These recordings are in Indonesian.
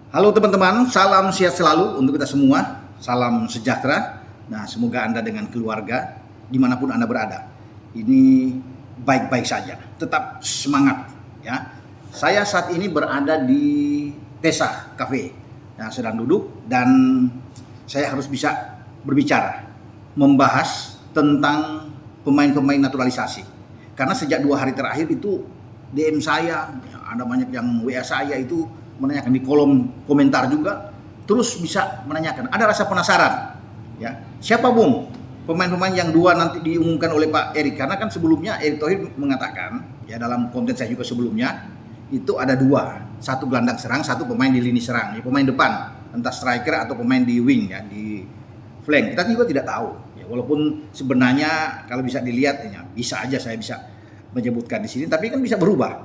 Halo teman-teman, salam sehat selalu untuk kita semua, salam sejahtera. Nah, semoga Anda dengan keluarga, dimanapun Anda berada, ini baik-baik saja, tetap semangat ya. Saya saat ini berada di Tesa Cafe, yang sedang duduk dan saya harus bisa berbicara, membahas tentang pemain-pemain naturalisasi. Karena sejak 2 hari terakhir itu DM saya, ada banyak yang WA saya itu menanyakan di kolom komentar juga, terus bisa menanyakan, ada rasa penasaran ya, siapa Bung pemain-pemain yang dua nanti diumumkan oleh Pak Erik. Karena kan sebelumnya Erick Thohir mengatakan ya, dalam konten saya juga sebelumnya itu ada dua, satu gelandang serang, satu pemain di lini serang ya, pemain depan, entah striker atau pemain di wing ya, di flank. Kita juga tidak tahu ya, walaupun sebenarnya kalau bisa dilihat ya, bisa aja saya bisa menyebutkan di sini, tapi kan bisa berubah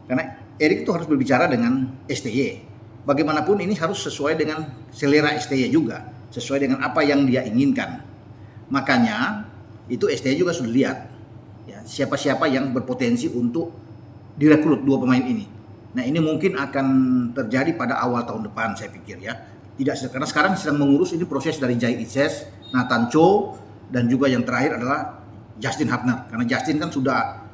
karena Erik itu harus berbicara dengan STY. Bagaimanapun ini harus sesuai dengan selera STY juga, sesuai dengan apa yang dia inginkan. Makanya itu STY juga sudah lihat ya, siapa-siapa yang berpotensi untuk direkrut dua pemain ini. Nah, ini mungkin akan terjadi pada awal tahun depan saya pikir ya. Tidak, karena sekarang sedang mengurus ini proses dari Jai Itzes, Nathan Cho, dan juga yang terakhir adalah Justin Hubner. Karena Justin kan sudah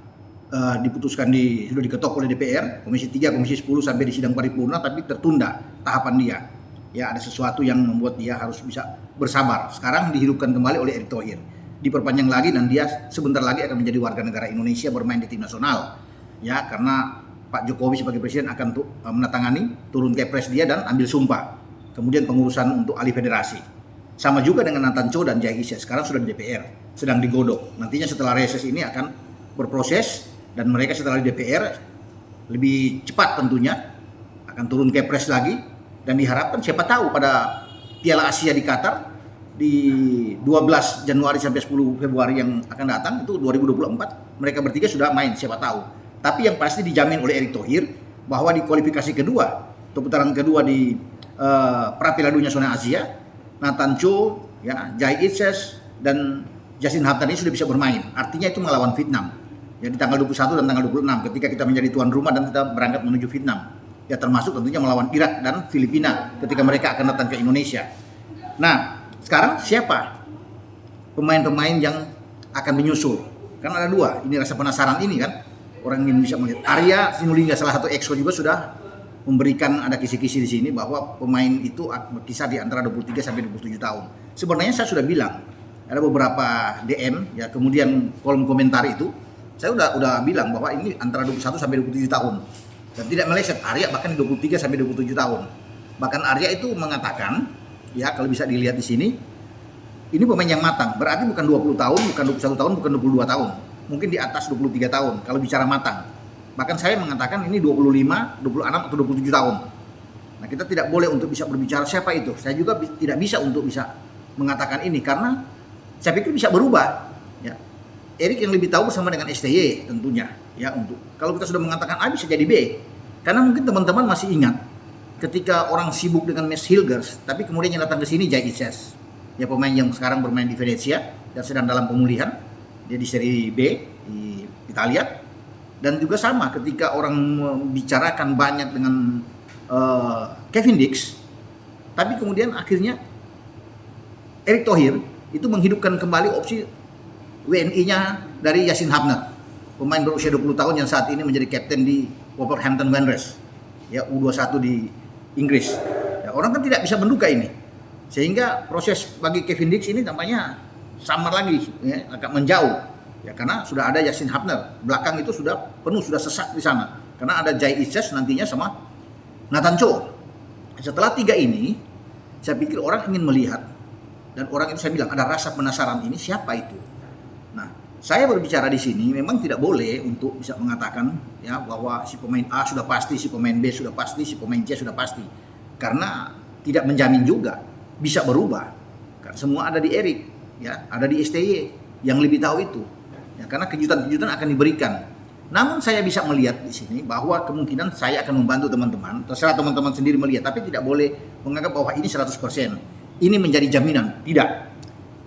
diputuskan sudah diketok oleh DPR, Komisi 3, Komisi 10 sampai di sidang paripurna, tapi tertunda tahapan dia. Ya, ada sesuatu yang membuat dia harus bisa bersabar. Sekarang dihidupkan kembali oleh Erick Thohir. Diperpanjang lagi dan dia sebentar lagi akan menjadi warga negara Indonesia bermain di tim nasional. Ya, karena Pak Jokowi sebagai presiden akan menatangani turun kepres dia dan ambil sumpah. Kemudian pengurusan untuk alih federasi. Sama juga dengan Nathan Cho dan Jai Itzes, sekarang sudah di DPR, sedang digodok. Nantinya setelah reses ini akan berproses dan mereka setelah di DPR lebih cepat tentunya akan turun kepres lagi, dan diharapkan siapa tahu pada Piala Asia di Qatar di 12 Januari sampai 10 Februari yang akan datang itu 2024 mereka bertiga sudah main, siapa tahu. Tapi yang pasti dijamin oleh Erick Thohir bahwa di kualifikasi kedua atau putaran kedua di pra Piala Dunia Zona Asia, Nathan Cho, ya, Jai Itzes dan Justin Hubner ini sudah bisa bermain. Artinya itu melawan Vietnam. Ya, di tanggal 21 dan tanggal 26 ketika kita menjadi tuan rumah dan kita berangkat menuju Vietnam. Ya, termasuk tentunya melawan Irak dan Filipina ketika mereka akan datang ke Indonesia. Nah, sekarang siapa pemain-pemain yang akan menyusul? Kan ada dua, ini rasa penasaran ini kan. Orang ingin bisa melihat. Arya Sinulinga, salah satu EXCO juga sudah memberikan ada kisi-kisi di sini bahwa pemain itu berkisar di antara 23 sampai 27 tahun. Sebenarnya saya sudah bilang, ada beberapa DM ya, kemudian kolom komentar itu saya udah bilang bahwa ini antara 21 sampai 27 tahun. Dan tidak meleset, Arya bahkan 23 sampai 27 tahun. Bahkan Arya itu mengatakan, ya kalau bisa dilihat di sini, ini pemain yang matang. Berarti bukan 20 tahun, bukan 21 tahun, bukan 22 tahun. Mungkin di atas 23 tahun kalau bicara matang. Bahkan saya mengatakan ini 25, 26 atau 27 tahun. Nah, kita tidak boleh untuk bisa berbicara siapa itu. Saya juga tidak bisa untuk bisa mengatakan ini karena saya pikir bisa berubah. Ya. Erik yang lebih tahu bersama dengan STY tentunya ya, untuk kalau kita sudah mengatakan A bisa jadi B, karena mungkin teman-teman masih ingat ketika orang sibuk dengan Mes Hilgers, tapi kemudian yang datang ke sini Jai Itzes ya, pemain yang sekarang bermain di Venezia dan sedang dalam pemulihan, dia di Serie B di Italia. Dan juga sama ketika orang membicarakan banyak dengan Kevin Dix, tapi kemudian akhirnya Erick Thohir itu menghidupkan kembali opsi WNI-nya dari Justin Hubner, pemain berusia 20 tahun yang saat ini menjadi kapten di Wolverhampton Wanderers, ya U21 di Inggris. Ya, orang kan tidak bisa menduga ini, sehingga proses bagi Kevin Dix ini tampaknya samar lagi, ya, agak menjauh, ya karena sudah ada Justin Hubner, belakang itu sudah penuh, sudah sesak di sana, karena ada Jai Itzes nantinya sama Nathan Cho. Setelah tiga ini, saya pikir orang ingin melihat, dan orang itu saya bilang ada rasa penasaran ini siapa itu. Nah, saya berbicara di sini memang tidak boleh untuk bisa mengatakan ya bahwa si pemain A sudah pasti, si pemain B sudah pasti, si pemain C sudah pasti. Karena tidak menjamin juga, bisa berubah. Karena semua ada di Erik, ya, ada di STY yang lebih tahu itu. Ya, karena kejutan-kejutan akan diberikan. Namun saya bisa melihat di sini bahwa kemungkinan saya akan membantu teman-teman, terserah teman-teman sendiri melihat, tapi tidak boleh menganggap bahwa ini 100%. Ini menjadi jaminan, tidak.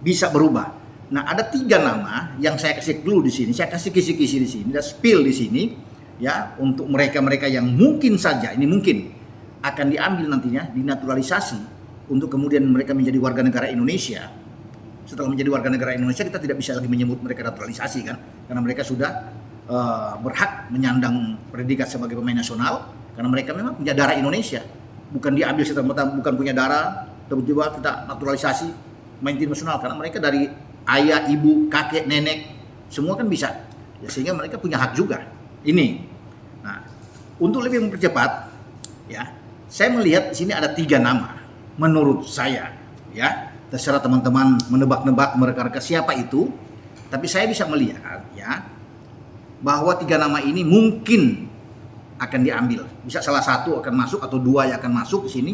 Bisa berubah. Nah, ada 3 nama yang saya kasih clue di sini, saya kasih kisi-kisi di sini, dan spill di sini, ya, untuk mereka-mereka yang mungkin saja, ini mungkin akan diambil nantinya, dinaturalisasi untuk kemudian mereka menjadi warga negara Indonesia. Setelah menjadi warga negara Indonesia, kita tidak bisa lagi menyebut mereka naturalisasi kan, karena mereka sudah berhak menyandang predikat sebagai pemain nasional karena mereka memang punya darah Indonesia. Bukan diambil serta-merta, bukan punya darah tiba-tiba kita naturalisasi main tim nasional, karena mereka dari ayah, ibu, kakek, nenek semua kan bisa. Ya, sehingga mereka punya hak juga. Ini. Nah, untuk lebih mempercepat, ya, saya melihat di sini ada 3 nama menurut saya, ya. Terserah teman-teman menebak-nebak, mereka-reka siapa itu, tapi saya bisa melihat, ya, bahwa 3 nama ini mungkin akan diambil. Bisa salah satu akan masuk atau 2 yang akan masuk di sini,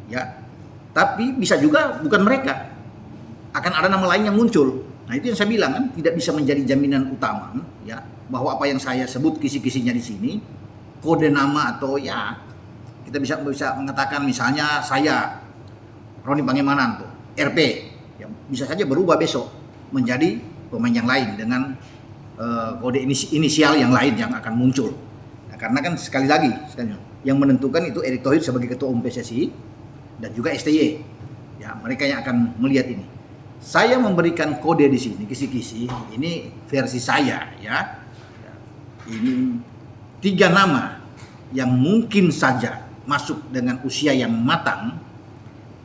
ya. Tapi bisa juga bukan mereka. Akan ada nama lain yang muncul. Nah, itu yang saya bilang kan, tidak bisa menjadi jaminan utama, ya, bahwa apa yang saya sebut kisi-kisinya di sini kode nama atau ya kita bisa mengatakan misalnya saya Roni Pangemananto RP, ya, bisa saja berubah besok menjadi pemain yang lain dengan kode inisial yang lain yang akan muncul. Nah, karena kan sekali lagi yang menentukan itu Erick Thohir sebagai ketua umum PSSI dan juga STY. Ya, mereka yang akan melihat ini. Saya memberikan kode di sini kisi-kisi, ini versi saya, ya. Ini 3 nama yang mungkin saja masuk dengan usia yang matang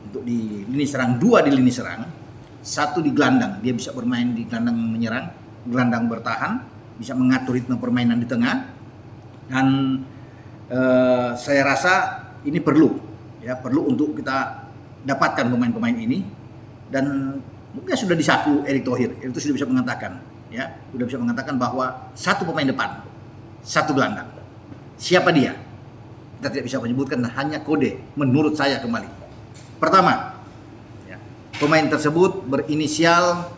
untuk di lini serang, 2 di lini serang, 1 di gelandang, dia bisa bermain di gelandang menyerang, gelandang bertahan, bisa mengatur ritme permainan di tengah, dan saya rasa ini perlu, ya, perlu untuk kita dapatkan pemain-pemain ini, dan mungkin sudah disaku Erick Thohir, itu sudah bisa mengatakan, ya, sudah bisa mengatakan bahwa 1 pemain depan, 1 gelandang. Siapa dia? Kita tidak bisa menyebutkan, hanya kode menurut saya kembali. Pertama, ya, pemain tersebut berinisial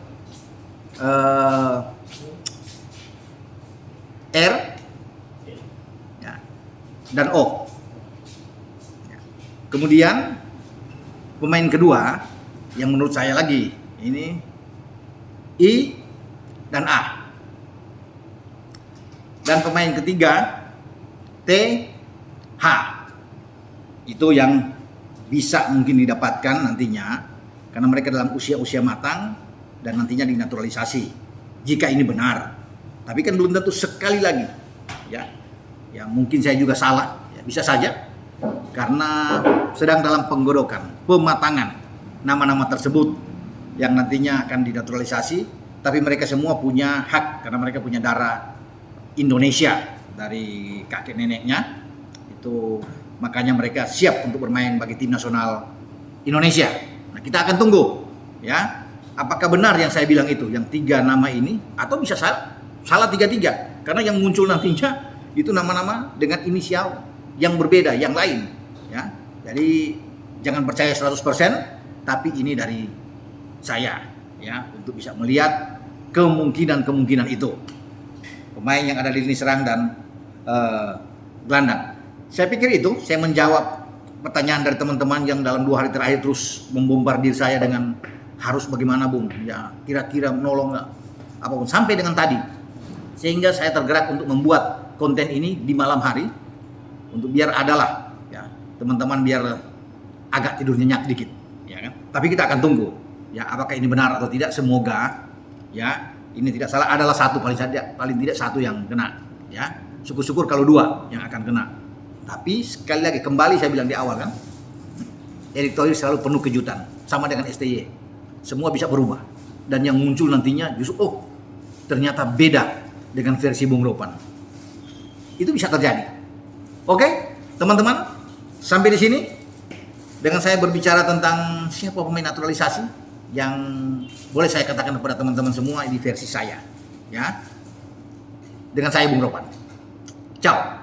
R, ya, dan O. Ya. Kemudian pemain kedua yang menurut saya lagi ini I dan A. Dan pemain ketiga T, H. Itu yang bisa mungkin didapatkan nantinya karena mereka dalam usia-usia matang dan nantinya dinaturalisasi. Jika ini benar. Tapi kan belum tentu, sekali lagi. Ya. Ya, mungkin saya juga salah, ya, bisa saja. Karena sedang dalam penggodokan, pematangan nama-nama tersebut yang nantinya akan dinaturalisasi, tapi mereka semua punya hak karena mereka punya darah Indonesia dari kakek neneknya. Itu makanya mereka siap untuk bermain bagi tim nasional Indonesia. Nah, kita akan tunggu, ya, apakah benar yang saya bilang itu, yang 3 nama ini, atau bisa salah 3-3, karena yang muncul nantinya itu nama-nama dengan inisial yang berbeda, yang lain, ya. Jadi jangan percaya 100%, tapi ini dari saya, ya, untuk bisa melihat kemungkinan itu. Pemain yang ada di lini serang dan gelandang. Saya pikir itu, saya menjawab pertanyaan dari teman-teman yang dalam 2 hari terakhir terus membombardir saya dengan harus bagaimana Bung, ya, kira-kira menolong nggak, apapun, sampai dengan tadi. Sehingga saya tergerak untuk membuat konten ini di malam hari, untuk biar adalah, ya, teman-teman biar agak tidur nyenyak dikit, ya kan. Tapi kita akan tunggu, ya, apakah ini benar atau tidak. Semoga, ya, ini tidak salah, adalah paling tidak 1 yang kena, ya. Syukur-syukur kalau 2 yang akan kena. Tapi sekali lagi, kembali saya bilang di awal kan, Erick Thohir selalu penuh kejutan, sama dengan STY. Semua bisa berubah, dan yang muncul nantinya justru ternyata beda dengan versi Bung Ropan. Itu bisa terjadi. Oke, teman-teman, sampai di sini dengan saya berbicara tentang siapa pemain naturalisasi yang boleh saya katakan kepada teman-teman semua, ini versi saya, ya, dengan saya Bung Ropan. Ciao.